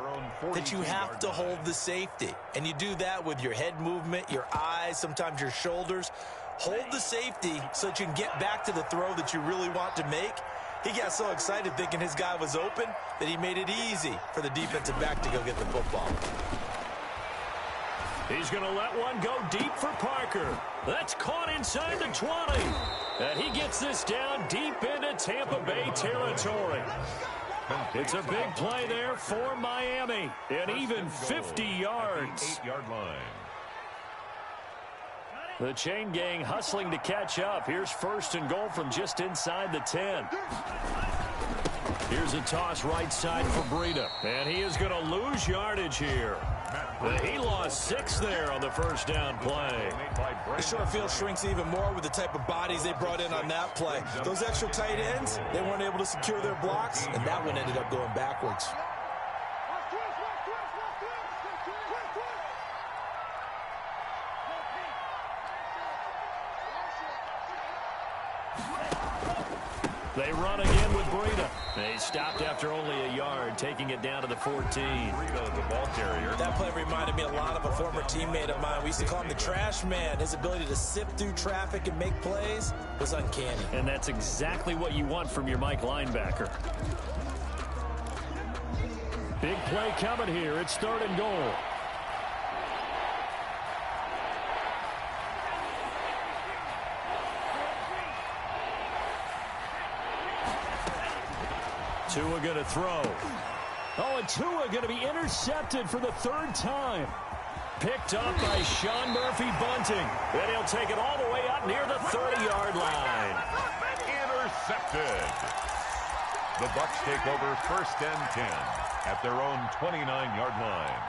that you have to hold the safety. And you do that with your head movement, your eyes, sometimes your shoulders. Hold the safety so that you can get back to the throw that you really want to make. He got so excited thinking his guy was open that he made it easy for the defensive back to go get the football. He's going to let one go deep for Parker. That's caught inside the 20. And he gets this down deep into Tampa Bay territory. It's a big play there for Miami. And even 50 yards. 8-yard line. The chain gang hustling to catch up. Here's 1st and goal from just inside the 10. Here's a toss right side for Breida. And he is going to lose yardage here. He lost 6 there on the 1st down play. The short field shrinks even more with the type of bodies they brought in on that play. Those extra tight ends, they weren't able to secure their blocks, and that one ended up going backwards. They run again with Breida. They stopped after only a yard, taking it down to the 14. Breida, the ball carrier. That play reminded me a lot of a former teammate of mine. We used to call him the trash man. His ability to sift through traffic and make plays was uncanny. And that's exactly what you want from your Mike linebacker. Big play coming here. It's 3rd and goal. Tua going to throw. Oh, and Tua going to be intercepted for the 3rd time. Picked up by Sean Murphy-Bunting. Then he'll take it all the way up near the 30-yard line. Intercepted. The Bucs take over 1st and 10 at their own 29-yard line.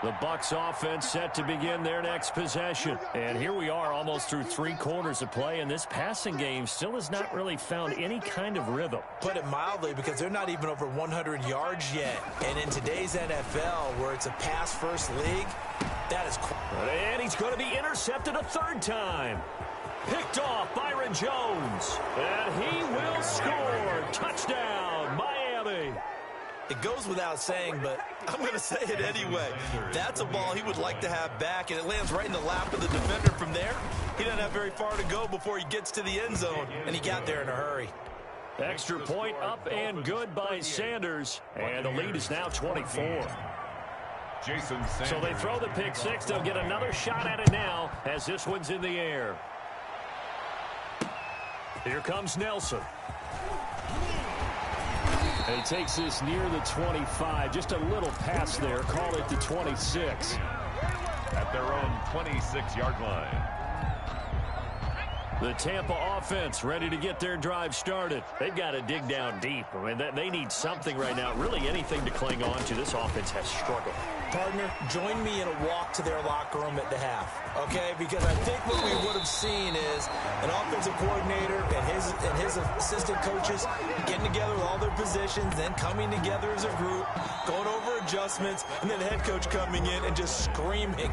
The Bucs offense set to begin their next possession. And here we are almost through 3 quarters of play, and this passing game still has not really found any kind of rhythm. Put it mildly, because they're not even over 100 yards yet. And in today's NFL, where it's a pass-first league, that is... And he's going to be intercepted a 3rd time. Picked off Byron Jones. And he will score. Touchdown, Miami. It goes without saying, but I'm going to say it anyway. That's a ball he would like to have back, and it lands right in the lap of the defender from there. He doesn't have very far to go before he gets to the end zone, and he got there in a hurry. Extra point up and good by Sanders, and the lead is now 24. Jason Sanders. So they throw the pick 6. They'll get another shot at it now as this one's in the air. Here comes Nelson. He takes this near the 25. Just a little pass there. Call it the 26. At their own 26-yard line. The Tampa offense ready to get their drive started. They've got to dig down deep. I mean, they need something right now. Really anything to cling on to. This offense has struggled. Partner, join me in a walk to their locker room at the half, okay? Because I think what we would have seen is an offensive coordinator and his assistant coaches getting together with all their positions, then coming together as a group, going over adjustments, and then the head coach coming in and just screaming,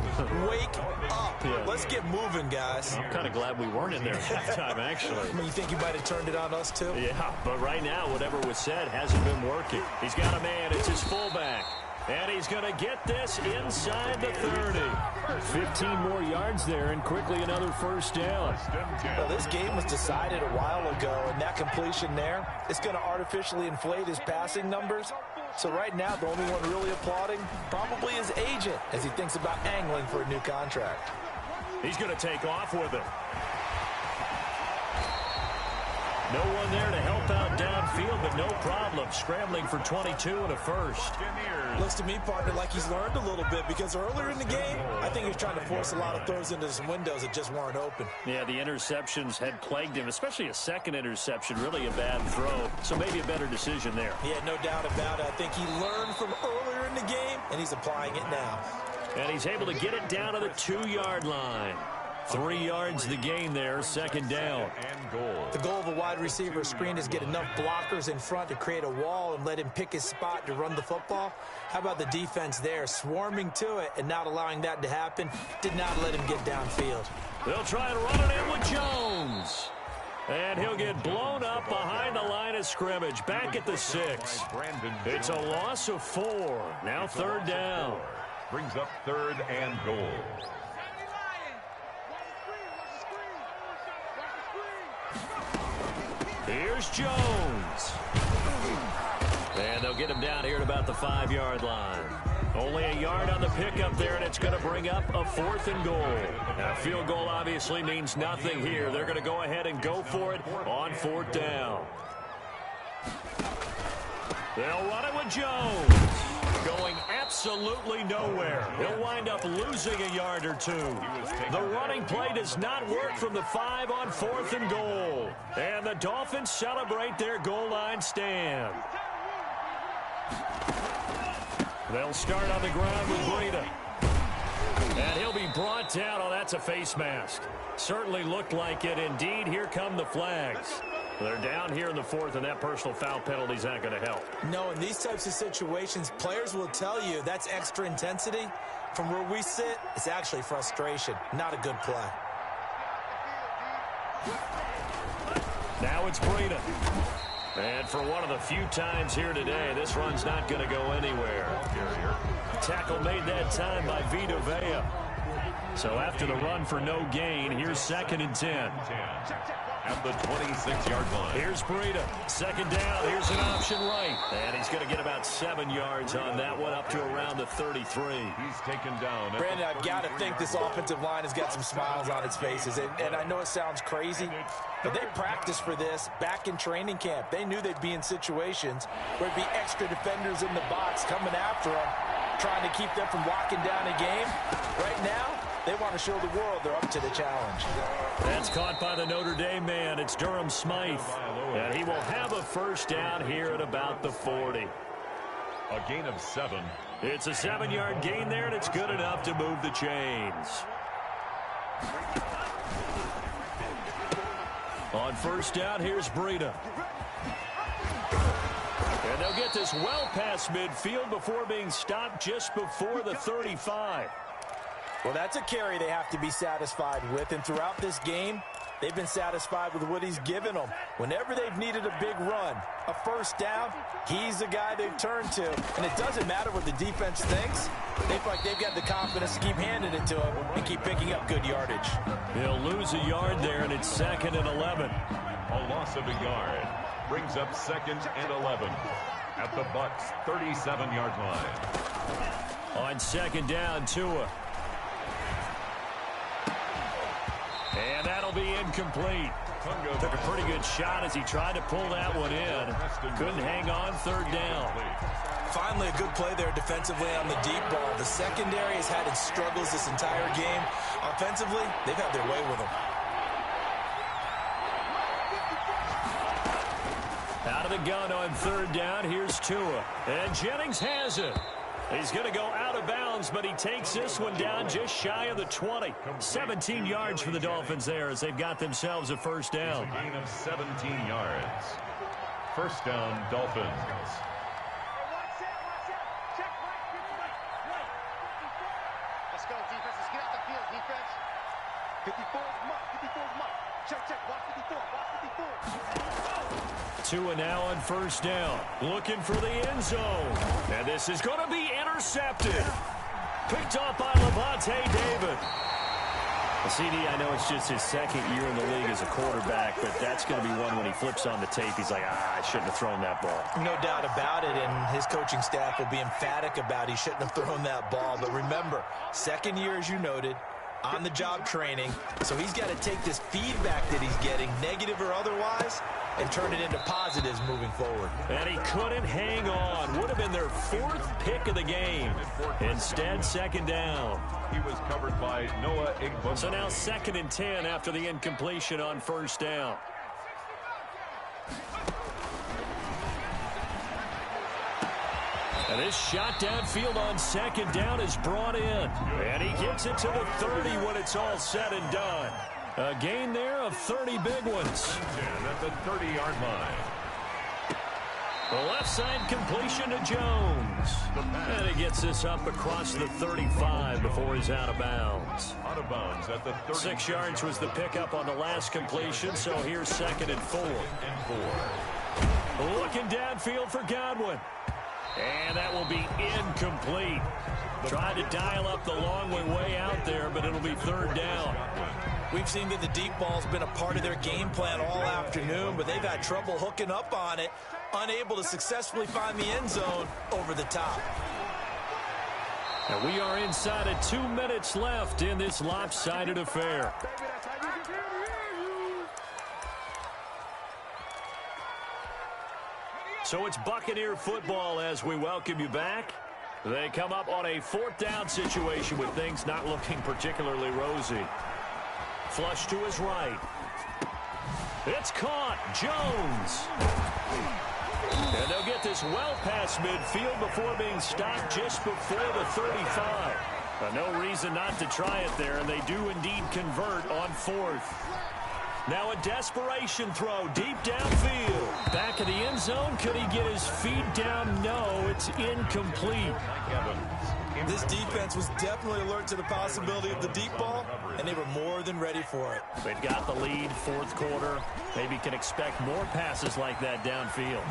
wake up. Yeah. Let's get moving, guys. I'm kind of glad we weren't in there at that time, actually. I mean, you think you might have turned it on us, too? Yeah, but right now, whatever was said hasn't been working. He's got a man. It's his fullback. And he's going to get this inside the 30. 15 more yards there and quickly another first down. Well, this game was decided a while ago, and that completion there is going to artificially inflate his passing numbers. So right now, the only one really applauding probably his agent as he thinks about angling for a new contract. He's going to take off with it. No one there to help out downfield, but no problem. Scrambling for 22 and a first. Looks to me, partner, like he's learned a little bit because earlier in the game, I think he was trying to force a lot of throws into some windows that just weren't open. Yeah, the interceptions had plagued him, especially a second interception, really a bad throw. So maybe a better decision there. Yeah, no doubt about it. I think he learned from earlier in the game, and he's applying it now. And he's able to get it down to the 2-yard line. 3 yards the gain there, second down. The goal of a wide receiver screen is get enough blockers in front to create a wall and let him pick his spot to run the football. How about the defense there, swarming to it and not allowing that to happen? Did not let him get downfield. They'll try and run it in with Jones. And he'll get blown up behind the line of scrimmage, back at the 6. It's a loss of 4. Now third down. Brings up third and goal. Here's Jones. And they'll get him down here at about the 5-yard line. Only a yard on the pickup there, and it's going to bring up a 4th and goal. Now, field goal obviously means nothing here. They're going to go ahead and go for it on 4th down. They'll run it with Jones. Going absolutely nowhere. He'll wind up losing a yard or 2. The running play does not work from the 5 on 4th and goal. And the Dolphins celebrate their goal line stand. They'll start on the ground with Breida. And he'll be brought down. Oh, that's a face mask. Certainly looked like it. Indeed, here come the flags. They're down here in the 4th, and that personal foul penalty is not going to help. No, in these types of situations, players will tell you that's extra intensity. From where we sit, it's actually frustration. Not a good play. Now it's Breida. And for one of the few times here today, this run's not going to go anywhere. Tackle made that time by Vita Vea. So after the run for no gain, here's 2nd and 10. At the 26-yard line. Here's Breida. Second down. Here's an option right. And he's going to get about 7 yards on that one, up to around the 33. He's taken down. Brandon, I've got to think this offensive line has got some smiles on its faces. And I know it sounds crazy, but they practiced for this back in training camp. They knew they'd be in situations where it'd be extra defenders in the box coming after them, trying to keep them from locking down a game. Right now, they want to show the world they're up to the challenge. That's caught by the Notre Dame man. It's Durham Smythe. And he will have a first down here at about the 40. A gain of 7. It's a 7-yard gain there, and it's good enough to move the chains. On first down, here's Breida. And they'll get this well past midfield before being stopped just before the 35. Well, that's a carry they have to be satisfied with, and throughout this game, they've been satisfied with what he's given them. Whenever they've needed a big run, a first down, he's the guy they've turned to. And it doesn't matter what the defense thinks. They feel like they've got the confidence to keep handing it to him and keep picking up good yardage. He'll lose a yard there, and it's 2nd and 11. A loss of a yard brings up 2nd and 11 at the Bucs' 37-yard line. On second down, Tua. And that'll be incomplete. Took a pretty good shot as he tried to pull that one in. Couldn't hang on, third down. Finally, a good play there defensively on the deep ball. The secondary has had its struggles this entire game. Offensively, they've had their way with them. Out of the gun on third down, here's Tua. And Jennings has it. He's going to go out of bounds, but he takes this one down just shy of the 20. 17 yards for the Dolphins there as they've got themselves a first down. A gain of 17 yards. First down, Dolphins. Let's go, defense. Let's get out the field, defense. 54's Mike. 54's Mike. Tua now on first down, looking for the end zone. And this is going to be intercepted. Picked up by Levante David. Well, CD, I know it's just his second year in the league as a quarterback, but that's going to be one when he flips on the tape. He's like, I shouldn't have thrown that ball. No doubt about it, and his coaching staff will be emphatic about he shouldn't have thrown that ball. But remember, second year, as you noted, on-the-job training. So he's got to take this feedback that he's getting, negative or otherwise, and turn it into positives moving forward. And he couldn't hang on. Would have been their fourth pick of the game. Instead, second down. He was covered by Noah Igbo. So now 2nd and 10 after the incompletion on first down. And this shot downfield on second down is brought in. And he gets it to the 30 when it's all said and done. A gain there of 30 big ones. At the 30-yard line. The left side completion to Jones. And he gets this up across the 35 before he's out of bounds. Out of bounds at the 30. 6 yards was the pickup on the last completion, so here's 2nd and 4. Looking downfield for Godwin. And that will be incomplete. Tried to dial up the long way out there, but it'll be 3rd down. We've seen that the deep ball's been a part of their game plan all afternoon, but they've had trouble hooking up on it, unable to successfully find the end zone over the top. And we are inside of 2 minutes left in this lopsided affair. So it's Buccaneer football as we welcome you back. They come up on a 4th down situation with things not looking particularly rosy. Flush to his right. It's caught. Jones. And they'll get this well past midfield before being stopped just before the 35. No reason not to try it there, and they do indeed convert on 4th. Now a desperation throw deep downfield. Back of the end zone. Could he get his feet down? No, it's incomplete. This defense was definitely alert to the possibility of the deep ball, and they were more than ready for it. They've got the lead, 4th quarter. Maybe can expect more passes like that downfield.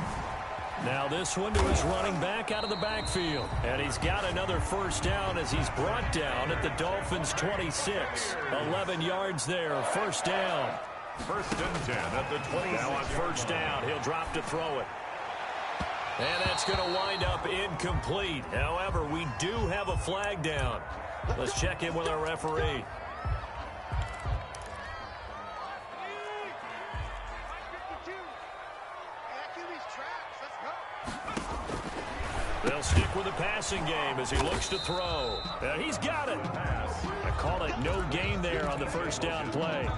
Now this one to his running back out of the backfield. And he's got another 1st down as he's brought down at the Dolphins' 26. 11 yards there, 1st down. 1st and 10 at the 20. Now on 1st down, he'll drop to throw it. And that's going to wind up incomplete. However, we do have a flag down. Let's check in with our referee. They'll stick with the passing game as he looks to throw. And he's got it. I call it no gain there on the 1st down play.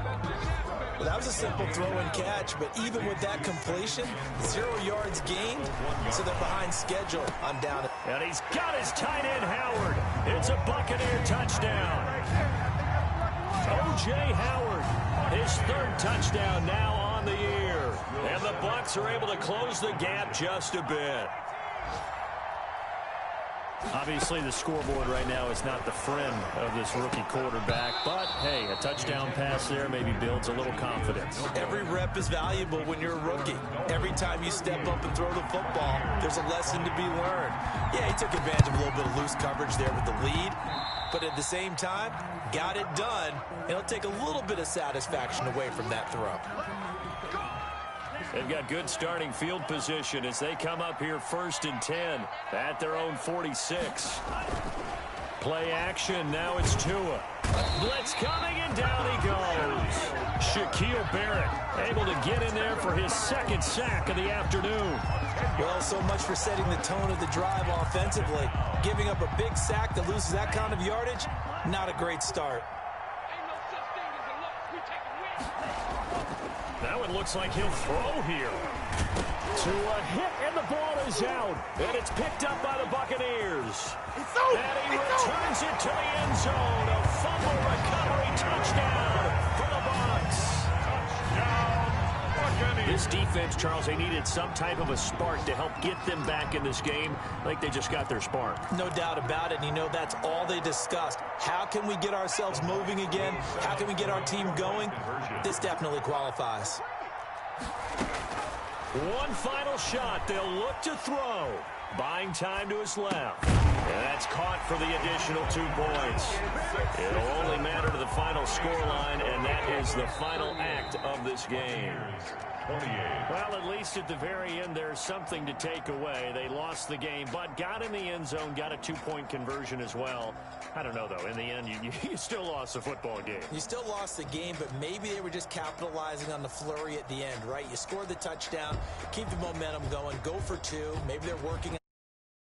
Well, that was a simple throw and catch, but even with that completion, 0 yards gained, so they're behind schedule on down. And he's got his tight end, Howard. It's a Buccaneer touchdown. O.J. Howard, his 3rd touchdown now on the year. And the Bucs are able to close the gap just a bit. Obviously, the scoreboard right now is not the friend of this rookie quarterback. But, hey, a touchdown pass there maybe builds a little confidence. Every rep is valuable when you're a rookie. Every time you step up and throw the football, there's a lesson to be learned. Yeah, he took advantage of a little bit of loose coverage there with the lead. But at the same time, got it done. And he'll take a little bit of satisfaction away from that throw. They've got good starting field position as they come up here 1st and 10 at their own 46. Play action. Now it's Tua. Blitz coming, and down he goes. Shaquille Barrett able to get in there for his 2nd sack of the afternoon. Well, so much for setting the tone of the drive offensively. Giving up a big sack that loses that kind of yardage, not a great start. Now it looks like he'll throw here. Tua hit, and the ball is out. And it's picked up by the Buccaneers. And he returns it to the end zone. A fumble recovery touchdown for the Bucs. The This defense, Charles, they needed some type of a spark to help get them back in this game. I think they just got their spark. No doubt about it. And, you know, that's all they discussed. How can we get ourselves moving again? How can we get our team going? This definitely qualifies. One final shot. They'll look to throw. Buying time to his left. And that's caught for the additional 2 points. It'll only matter to the final scoreline, and that is the final act of this game. Well, at least at the very end, there's something to take away. They lost the game, but got in the end zone, got a 2-point conversion as well. I don't know, though. In the end, you still lost the football game. You still lost the game, but maybe they were just capitalizing on the flurry at the end, right? You scored the touchdown, keep the momentum going, go for 2. Maybe they're working